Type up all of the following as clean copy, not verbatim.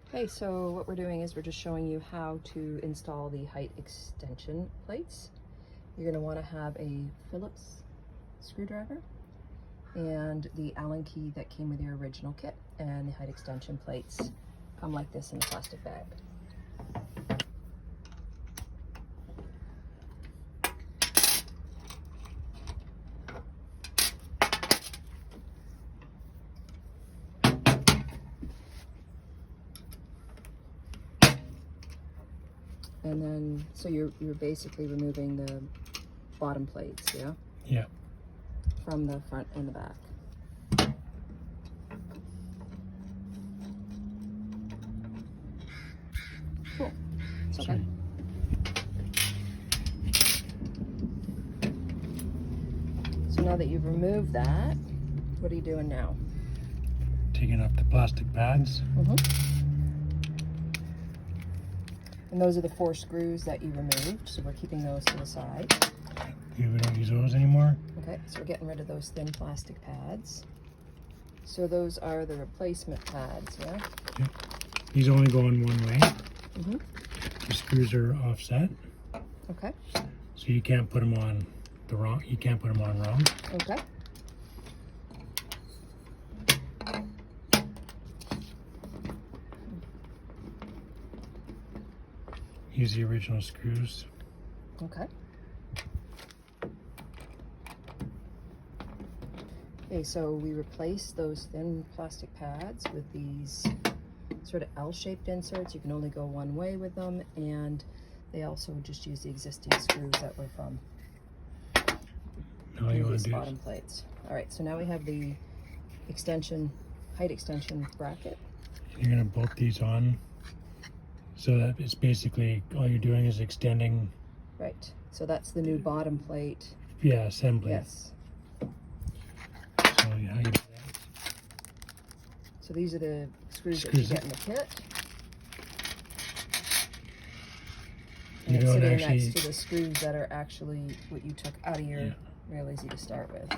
Okay, so what we're doing is we're just showing you how to install the height extension plates. You're going to want to have a Phillips screwdriver and the Allen key that came with your original kit, and the height extension plates come like this in a plastic bag. And then, so you're basically removing the bottom plates, yeah? Yeah. From the front and the back. Cool. It's okay. So now that you've removed that, what are you doing now? Taking up the plastic pads. And those are the 4 screws that you removed, so we're keeping those to the side. We don't use those anymore. Okay, so we're getting rid of those thin plastic pads. So those are the replacement pads, yeah? Yeah. These only go in one way. Mm-hmm. The screws are offset, Okay. so you can't put them on the wrong. You can't put them on wrong. Okay. Use the original screws. Okay. Okay, so we replace those thin plastic pads with these sort of L-shaped inserts. You can only go one way with them, and they also just use the existing screws that were from All you want these to do bottom plates. All right, so now we have the height extension bracket. you're gonna bolt these on, so that it's basically all you're doing is extending. Right, so that's the new bottom plate. Yeah, assembly. Yes. So how you do that? So these are the screws that you Screws get in the kit. You And it's don't sitting actually. next to the screws that are actually what you took out of your Yeah. Real Easy to start with.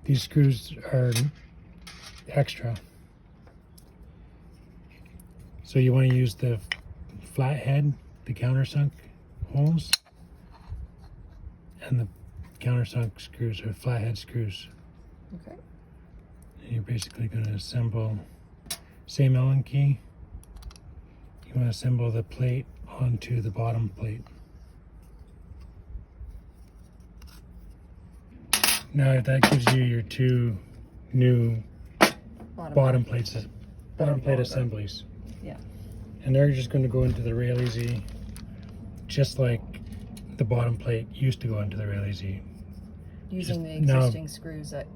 These screws are extra. So you want to use the flathead, the countersunk holes, and the countersunk screws are flathead screws. Okay. And you're basically going to assemble, same Allen key, you want to assemble the plate onto the bottom plate. Now that gives you your 2 new bottom plate assemblies. Yeah. And they're just going to go into the Real Easy, just like the bottom plate used to go into the Real Easy. Using the now- existing screws that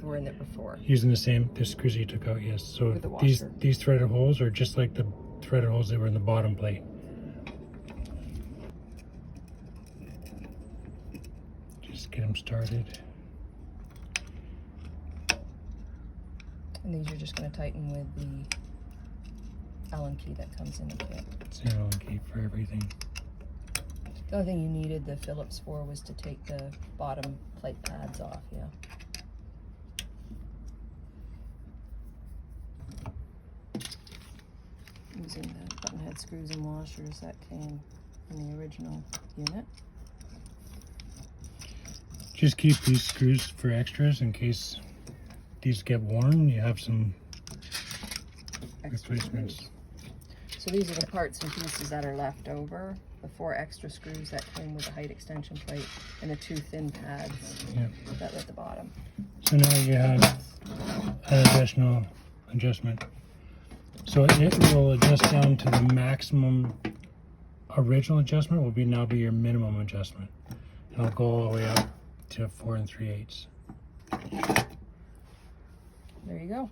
were in it before. Using the screws you took out, yes. So With the these washer. threaded holes are just like the threaded holes that were in the bottom plate. Just get them started. And these you're just going to tighten with the Allen key that comes in the kit. It's an Allen key for everything. The only thing you needed the Phillips for was to take the bottom plate pads off, yeah. Using the button head screws and washers that came in the original unit. Just keep these screws for extras in case these get worn. You have some Extra replacements. screws. So these are the parts and pieces that are left over. The 4 extra screws that came with the height extension plate and the 2 thin pads Yeah. that were at the bottom. So now you have an additional adjustment. So it will adjust down to the maximum. Original adjustment will now be your minimum adjustment. And it'll go all the way up to 4 3/8. There you go.